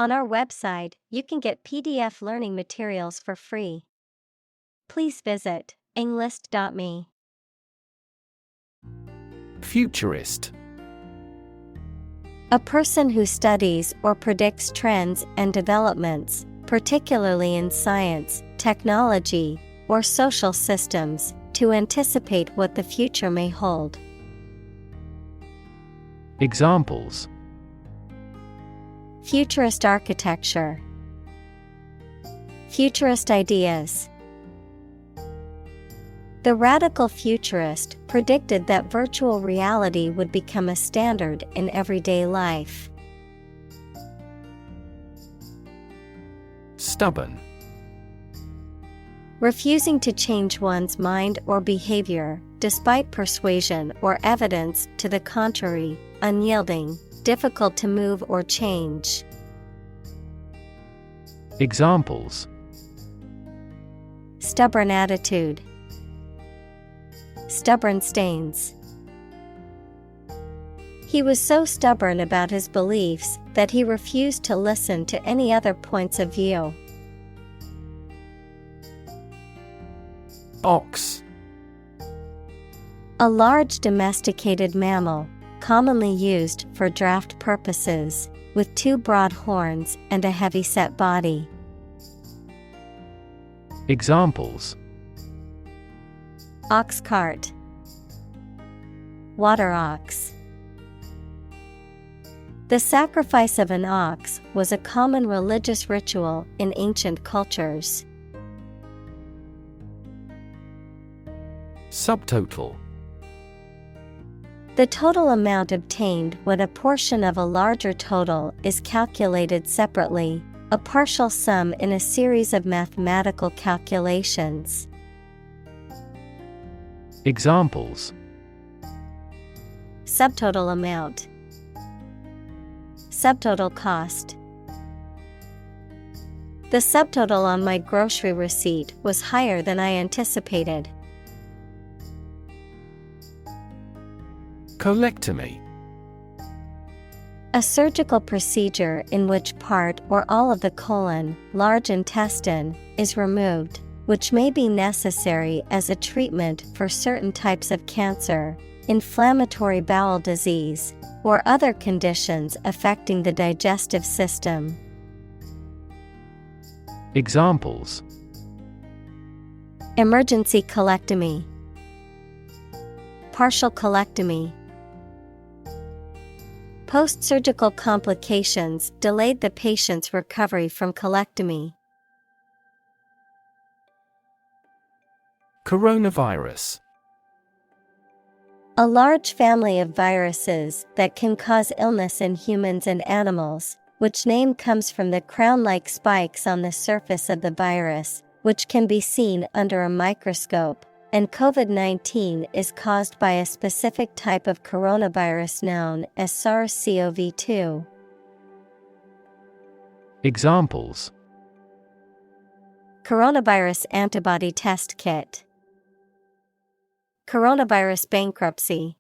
On our website, you can get PDF learning materials for free. Please visit englist.me. Futurist. A person who studies or predicts trends and developments, particularly in science, technology, or social systems, to anticipate what the future may hold. Examples: futurist architecture, futurist ideas. The radical futurist predicted that virtual reality would become a standard in everyday life. Stubborn. Refusing to change one's mind or behavior, despite persuasion or evidence to the contrary, unyielding, difficult to move or change. Examples: stubborn attitude, stubborn stains. He was so stubborn about his beliefs that he refused to listen to any other points of view. Ox. A large domesticated mammal, commonly used for draft purposes, with two broad horns and a heavy-set body. Examples: ox cart, water ox. The sacrifice of an ox was a common religious ritual in ancient cultures. Subtotal. The total amount obtained when a portion of a larger total is calculated separately, a partial sum in a series of mathematical calculations. Examples: subtotal amount, subtotal cost. The subtotal on my grocery receipt was higher than I anticipated. Colectomy. A surgical procedure in which part or all of the colon, large intestine, is removed, which may be necessary as a treatment for certain types of cancer, inflammatory bowel disease, or other conditions affecting the digestive system. Examples: emergency colectomy, partial colectomy. Post-surgical complications delayed the patient's recovery from colectomy. Coronavirus. A large family of viruses that can cause illness in humans and animals, which name comes from the crown-like spikes on the surface of the virus, which can be seen under a microscope, and COVID-19 is caused by a specific type of coronavirus known as SARS-CoV-2. Examples: coronavirus antibody test kit, coronavirus bankruptcy.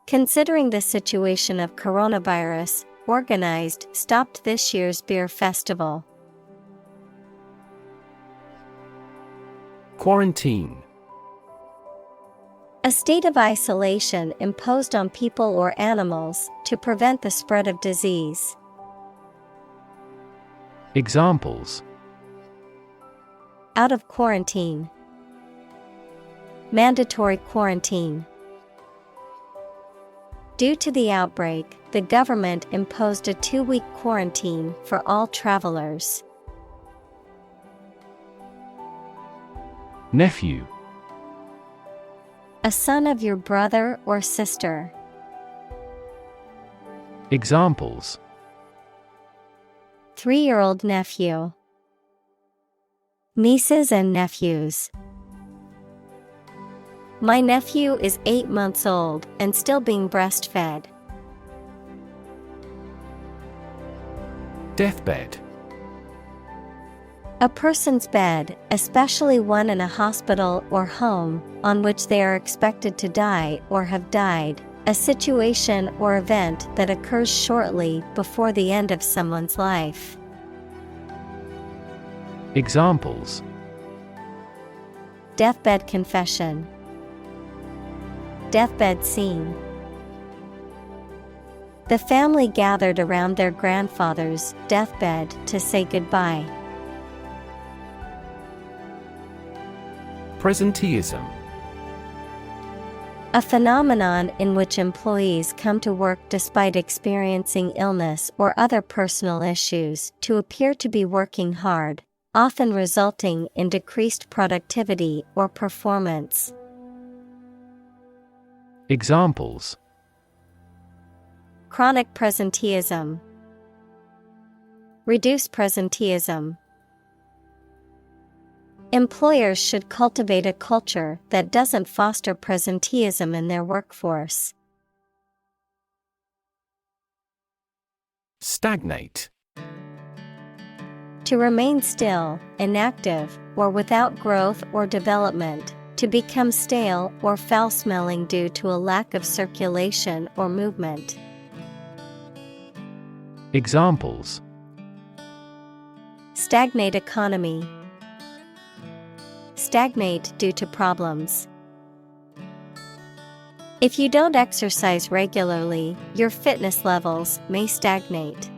Considering the situation of coronavirus, Organized stopped this year's beer festival. Quarantine. A state of isolation imposed on people or animals to prevent the spread of disease. Examples: Out of quarantine. Mandatory quarantine. Due to the outbreak, the government imposed a 2-week quarantine for all travelers. Nephew. A son of your brother or sister. Examples: 3-year-old nephew. Nieces and nephews. My nephew is 8 months old and still being breastfed. Deathbed. A person's bed, especially one in a hospital or home, on which they are expected to die or have died, a situation or event that occurs shortly before the end of someone's life. Examples: Deathbed confession, deathbed scene. The family gathered around their grandfather's deathbed to say goodbye. Presenteeism. A phenomenon in which employees come to work despite experiencing illness or other personal issues to appear to be working hard, often resulting in decreased productivity or performance. Examples: Chronic presenteeism, reduced presenteeism. Employers should cultivate a culture that doesn't foster presenteeism in their workforce. Stagnate. To remain still, inactive, or without growth or development, to become stale or foul-smelling due to a lack of circulation or movement. Examples: Stagnate economy, stagnate due to problems. If you don't exercise regularly, your fitness levels may stagnate.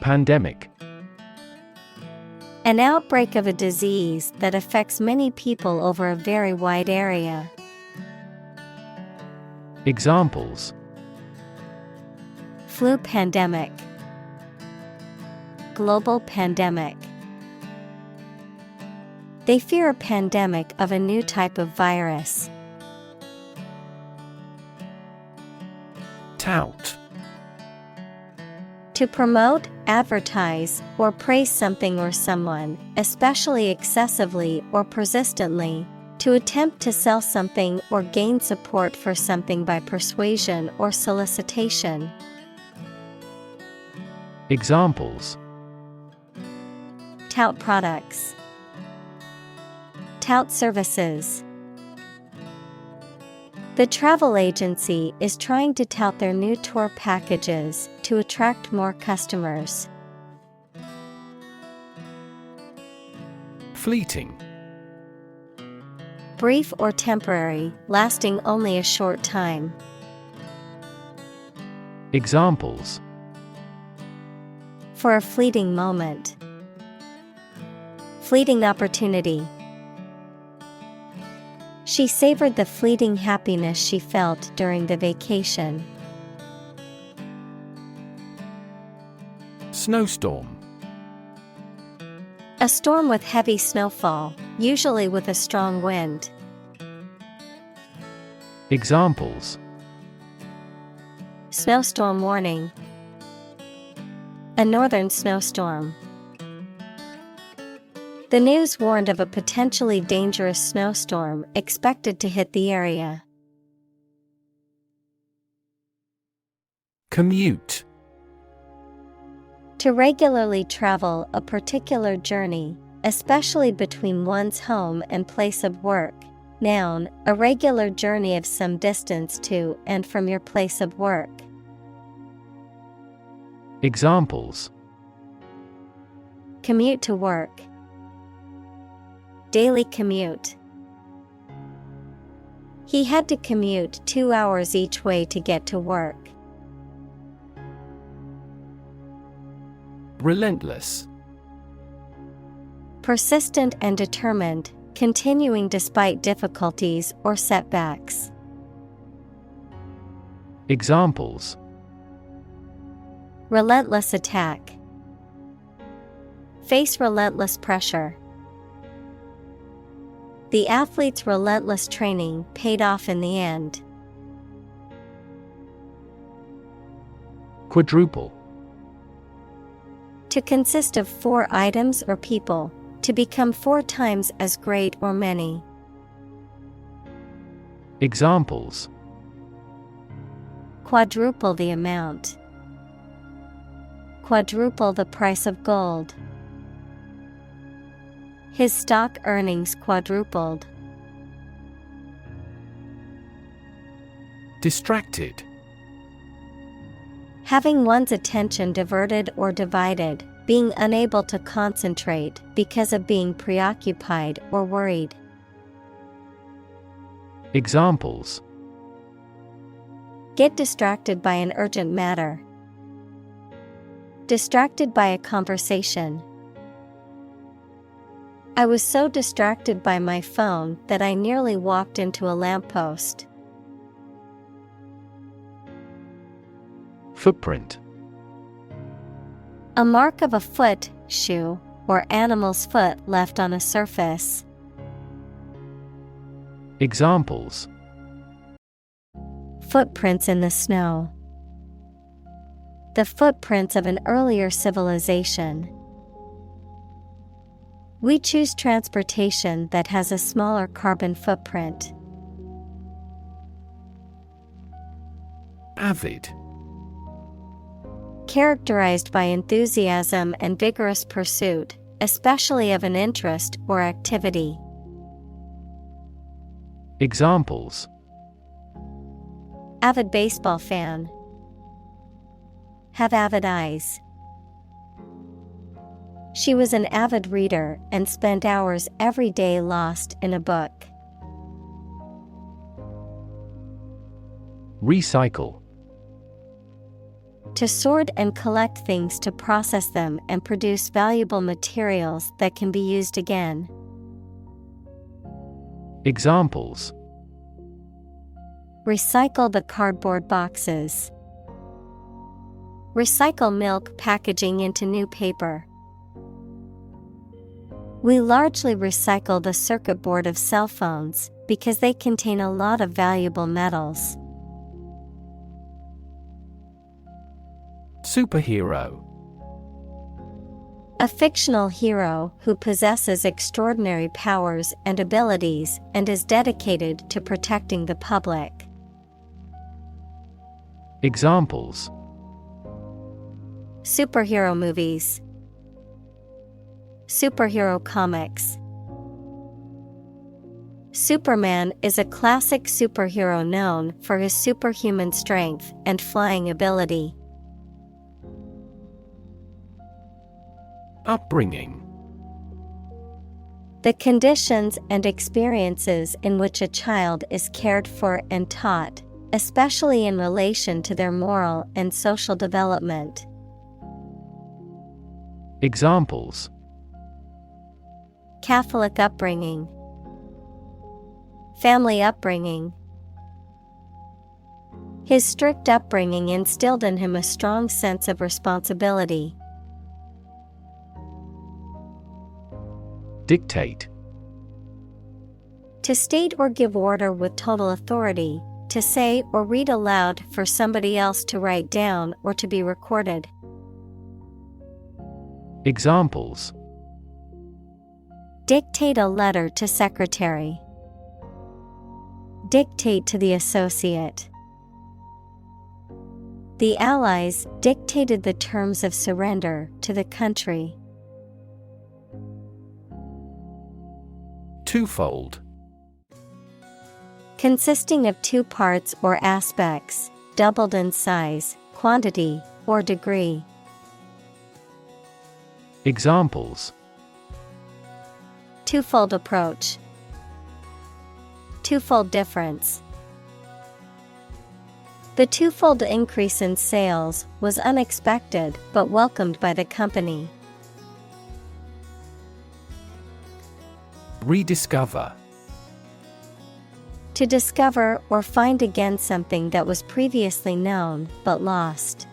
Pandemic. An outbreak of a disease that affects many people over a very wide area. Examples: Flu pandemic, global pandemic. They fear a pandemic of a new type of virus. Tout. To promote, advertise, or praise something or someone, especially excessively or persistently. To attempt to sell something or gain support for something by persuasion or solicitation. Examples: Tout products, tout services. The travel agency is trying to tout their new tour packages to attract more customers. Fleeting. Brief or temporary, lasting only a short time. Examples: For a fleeting moment, fleeting opportunity. She savored the fleeting happiness she felt during the vacation. Snowstorm. A storm with heavy snowfall, usually with a strong wind. Examples: Snowstorm warning, a northern snowstorm. The news warned of a potentially dangerous snowstorm expected to hit the area. Commute. To regularly travel a particular journey, especially between one's home and place of work. Noun, a regular journey of some distance to and from your place of work. Examples: Commute to work, daily commute. He had to commute 2 hours each way to get to work. Relentless. Persistent and determined, continuing despite difficulties or setbacks. Examples: Relentless attack, face relentless pressure. The athlete's relentless training paid off in the end. Quadruple. To consist of 4 items or people, to become 4 times as great or many. Examples: Quadruple the amount, quadruple the price of gold. His stock earnings quadrupled. Distracted. Having one's attention diverted or divided, being unable to concentrate because of being preoccupied or worried. Examples: Get distracted by an urgent matter. Distracted by a conversation. I was so distracted by my phone that I nearly walked into a lamppost. Footprint. A mark of a foot, shoe, or animal's foot left on a surface. Examples: Footprints in the snow. The footprints of an earlier civilization. We choose transportation that has a smaller carbon footprint. Avid. Characterized by enthusiasm and vigorous pursuit, especially of an interest or activity. Examples: Avid baseball fan. Have avid eyes. She was an avid reader and spent hours every day lost in a book. Recycle. To sort and collect things to process them and produce valuable materials that can be used again. Examples: Recycle the cardboard boxes. Recycle milk packaging into new paper. We largely recycle the circuit board of cell phones because they contain a lot of valuable metals. Superhero. A fictional hero who possesses extraordinary powers and abilities and is dedicated to protecting the public. Examples: Superhero movies. Superhero comics. Superman is a classic superhero known for his superhuman strength and flying ability. Upbringing. The conditions and experiences in which a child is cared for and taught, especially in relation to their moral and social development. Examples: Catholic upbringing. Family upbringing. His strict upbringing instilled in him a strong sense of responsibility. Dictate. To state or give order with total authority, to say or read aloud for somebody else to write down or to be recorded. Examples: Dictate a letter to secretary. Dictate to the associate. The Allies dictated the terms of surrender to the country. Twofold. Consisting of two parts or aspects, doubled in size, quantity, or degree. Examples: Twofold approach. Twofold difference. The twofold increase in sales was unexpected but welcomed by the company. Rediscover. To discover or find again something that was previously known but lost.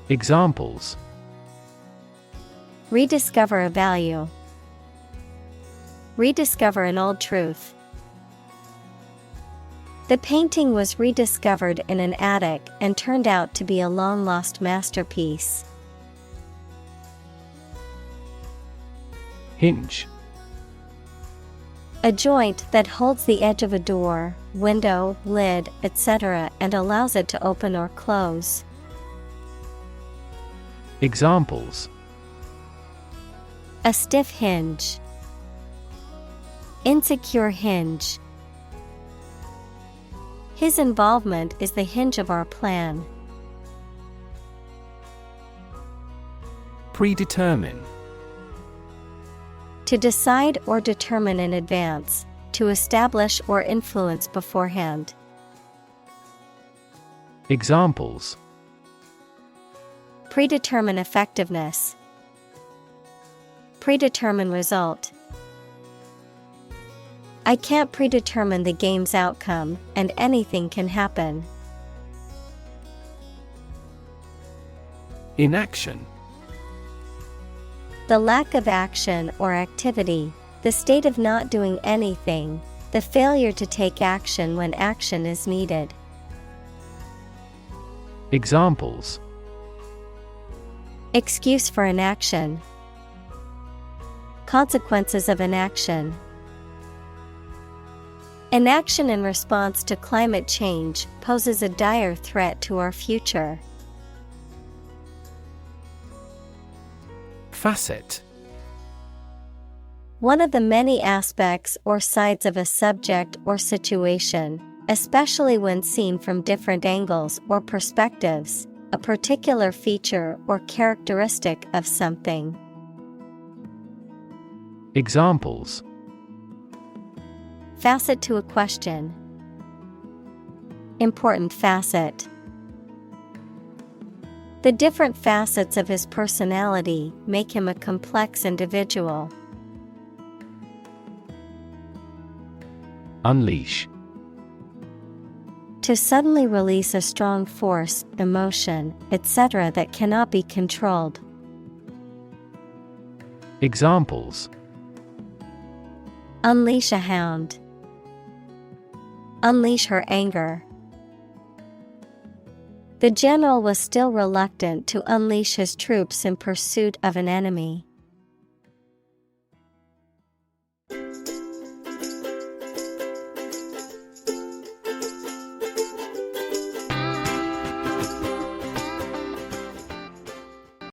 Examples: Rediscover a value. Rediscover an old truth. The painting was rediscovered in an attic and turned out to be a long-lost masterpiece. Hinge. A joint that holds the edge of a door, window, lid, etc. and allows it to open or close. Examples: A stiff hinge. Insecure hinge. His involvement is the hinge of our plan. Predetermine. To decide or determine in advance, to establish or influence beforehand. Examples: Predetermine effectiveness. Predetermine result. I can't predetermine the game's outcome, and anything can happen. Inaction. The lack of action or activity, the state of not doing anything, the failure to take action when action is needed. Examples: Excuse for inaction. Consequences of inaction. Inaction in response to climate change poses a dire threat to our future. Facet. One of the many aspects or sides of a subject or situation, especially when seen from different angles or perspectives, a particular feature or characteristic of something. Examples: Facet to a question. Important facet. The different facets of his personality make him a complex individual. Unleash. To suddenly release a strong force, emotion, etc. that cannot be controlled. Examples: Unleash a hound. Unleash her anger. The general was still reluctant to unleash his troops in pursuit of an enemy.